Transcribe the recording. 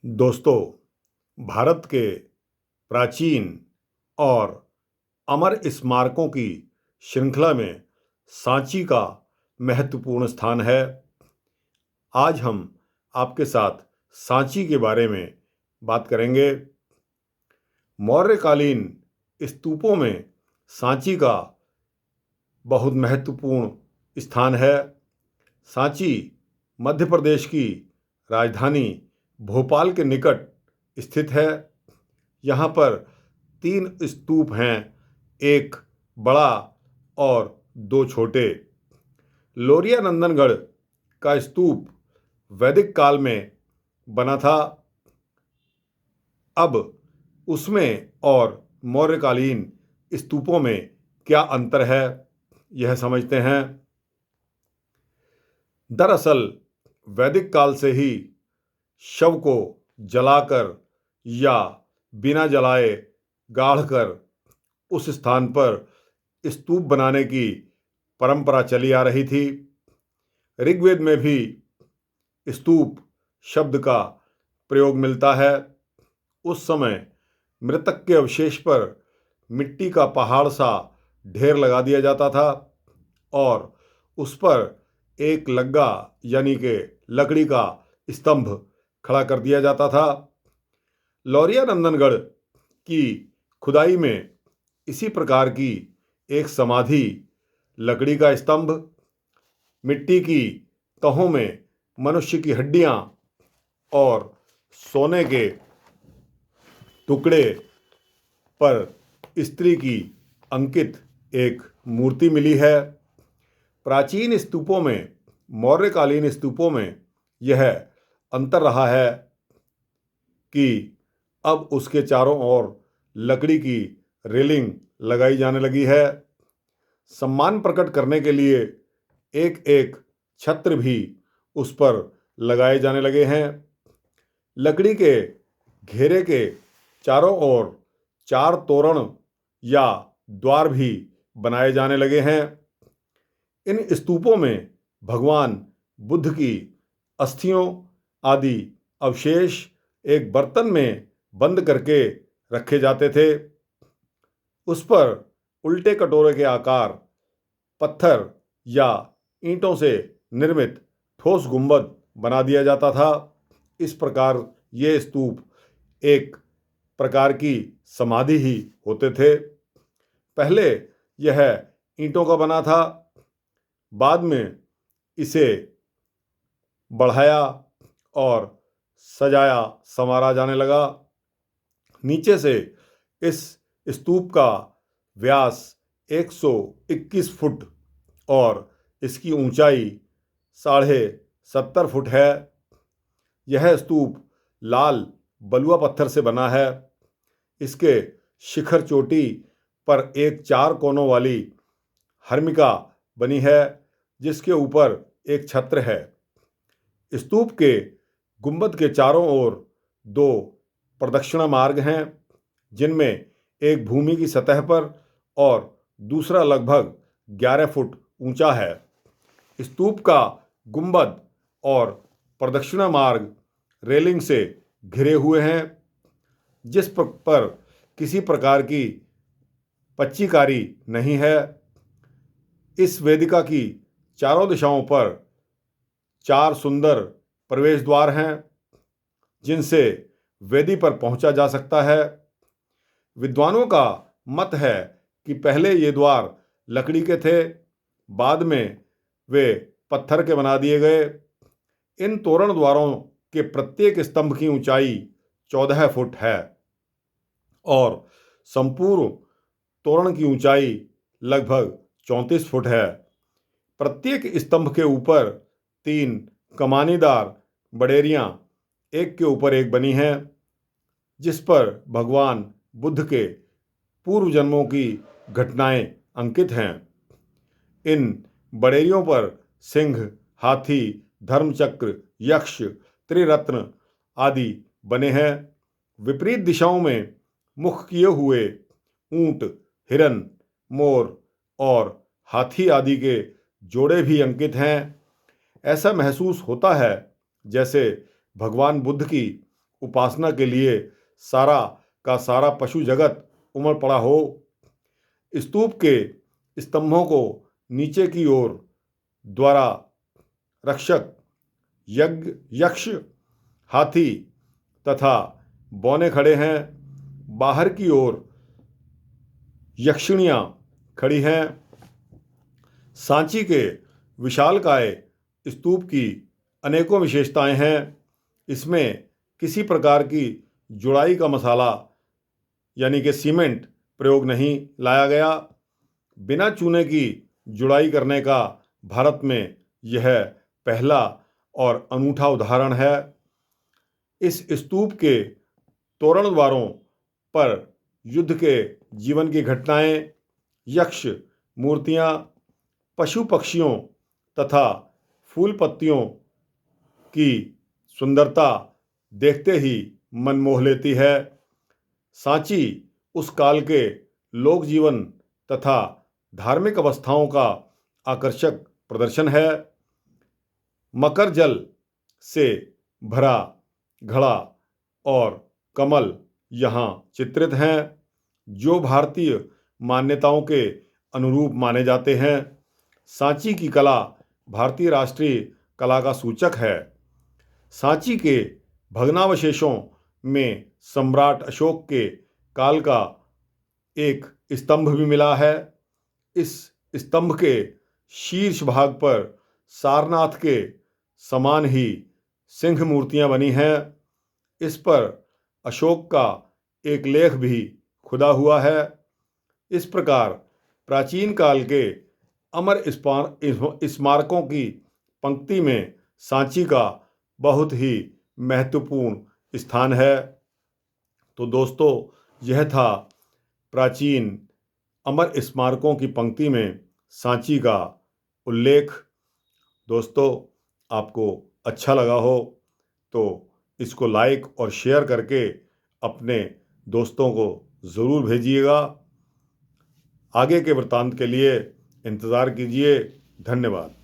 दोस्तों, भारत के प्राचीन और अमर स्मारकों की श्रृंखला में सांची का महत्वपूर्ण स्थान है। आज हम आपके साथ सांची के बारे में बात करेंगे। मौर्यकालीन स्तूपों में सांची का बहुत महत्वपूर्ण स्थान है। सांची मध्य प्रदेश की राजधानी भोपाल के निकट स्थित है। यहाँ पर 3 स्तूप हैं, एक बड़ा और 2 छोटे। लोरिया नंदनगढ़ का स्तूप वैदिक काल में बना था। अब उसमें और मौर्यकालीन स्तूपों में क्या अंतर है, यह समझते हैं। दरअसल वैदिक काल से ही शव को जलाकर या बिना जलाए गाड़कर उस स्थान पर स्तूप बनाने की परंपरा चली आ रही थी। ऋग्वेद में भी स्तूप शब्द का प्रयोग मिलता है। उस समय मृतक के अवशेष पर मिट्टी का पहाड़ सा ढेर लगा दिया जाता था और उस पर एक लग्गा यानी कि लकड़ी का स्तंभ खड़ा कर दिया जाता था। लौरिया नंदनगढ़ की खुदाई में इसी प्रकार की एक समाधि, लकड़ी का स्तंभ, मिट्टी की तहों में मनुष्य की हड्डियां और सोने के टुकड़े पर स्त्री की अंकित एक मूर्ति मिली है। प्राचीन स्तूपों में, मौर्यकालीन स्तूपों में यह अंतर रहा है कि अब उसके चारों ओर लकड़ी की रेलिंग लगाई जाने लगी है। सम्मान प्रकट करने के लिए एक एक छत्र भी उस पर लगाए जाने लगे हैं। लकड़ी के घेरे के चारों ओर 4 तोरण या द्वार भी बनाए जाने लगे हैं। इन स्तूपों में भगवान बुद्ध की अस्थियों आदि अवशेष एक बर्तन में बंद करके रखे जाते थे। उस पर उल्टे कटोरे के आकार, पत्थर या ईंटों से निर्मित ठोस गुंबद बना दिया जाता था। इस प्रकार ये स्तूप एक प्रकार की समाधि ही होते थे। पहले यह ईंटों का बना था, बाद में इसे बढ़ाया और सजाया संवारा जाने लगा। नीचे से इस स्तूप का व्यास 121 फुट और इसकी ऊंचाई 70.5 फुट है। यह स्तूप लाल बलुआ पत्थर से बना है। इसके शिखर चोटी पर एक 4 कोनों वाली हर्मिका बनी है, जिसके ऊपर एक छत्र है। स्तूप के गुंबद के चारों ओर 2 प्रदक्षिणा मार्ग हैं, जिनमें एक भूमि की सतह पर और दूसरा लगभग 11 फुट ऊंचा है। स्तूप का गुंबद और प्रदक्षिणा मार्ग रेलिंग से घिरे हुए हैं, जिस पर किसी प्रकार की पच्चीकारी नहीं है। इस वेदिका की चारों दिशाओं पर 4 सुंदर प्रवेश द्वार हैं, जिनसे वेदी पर पहुंचा जा सकता है। विद्वानों का मत है कि पहले ये द्वार लकड़ी के थे, बाद में वे पत्थर के बना दिए गए। इन तोरण द्वारों के प्रत्येक स्तंभ की ऊंचाई 14 फुट है और संपूर्ण तोरण की ऊंचाई लगभग 34 फुट है। प्रत्येक स्तंभ के ऊपर 3 कमानीदार बडेरियां एक के ऊपर एक बनी हैं, जिस पर भगवान बुद्ध के पूर्व जन्मों की घटनाएं अंकित हैं। इन बडेरियों पर सिंह, हाथी, धर्मचक्र, यक्ष, त्रिरत्न आदि बने हैं। विपरीत दिशाओं में मुख किए हुए ऊंट, हिरन, मोर और हाथी आदि के जोड़े भी अंकित हैं। ऐसा महसूस होता है जैसे भगवान बुद्ध की उपासना के लिए सारा का सारा पशु जगत उमड़ पड़ा हो। स्तूप के स्तंभों को नीचे की ओर द्वारा रक्षक यक्ष, हाथी तथा बौने खड़े हैं। बाहर की ओर यक्षिणियाँ खड़ी हैं। सांची के विशालकाय स्तूप की अनेकों विशेषताएं हैं। इसमें किसी प्रकार की जुड़ाई का मसाला यानी कि सीमेंट प्रयोग नहीं लाया गया। बिना चूने की जुड़ाई करने का भारत में यह पहला और अनूठा उदाहरण है। इस स्तूप के तोरण द्वारों पर युद्ध के जीवन की घटनाएं, यक्ष मूर्तियां, पशु पक्षियों तथा फूल पत्तियों की सुंदरता देखते ही मन मोह लेती है। सांची उस काल के लोक जीवन तथा धार्मिक अवस्थाओं का आकर्षक प्रदर्शन है। मकर जल से भरा घड़ा और कमल यहाँ चित्रित हैं, जो भारतीय मान्यताओं के अनुरूप माने जाते हैं। सांची की कला भारतीय राष्ट्रीय कला का सूचक है। सांची के भग्नावशेषों में सम्राट अशोक के काल का एक स्तंभ भी मिला है। इस स्तंभ के शीर्ष भाग पर सारनाथ के समान ही सिंह मूर्तियां बनी हैं। इस पर अशोक का एक लेख भी खुदा हुआ है। इस प्रकार प्राचीन काल के अमर स्मारकों की पंक्ति में सांची का बहुत ही महत्वपूर्ण स्थान है। तो दोस्तों, यह था प्राचीन अमर स्मारकों की पंक्ति में सांची का उल्लेख। दोस्तों, आपको अच्छा लगा हो तो इसको लाइक और शेयर करके अपने दोस्तों को ज़रूर भेजिएगा। आगे के वृत्तांत के लिए इंतज़ार कीजिए। धन्यवाद।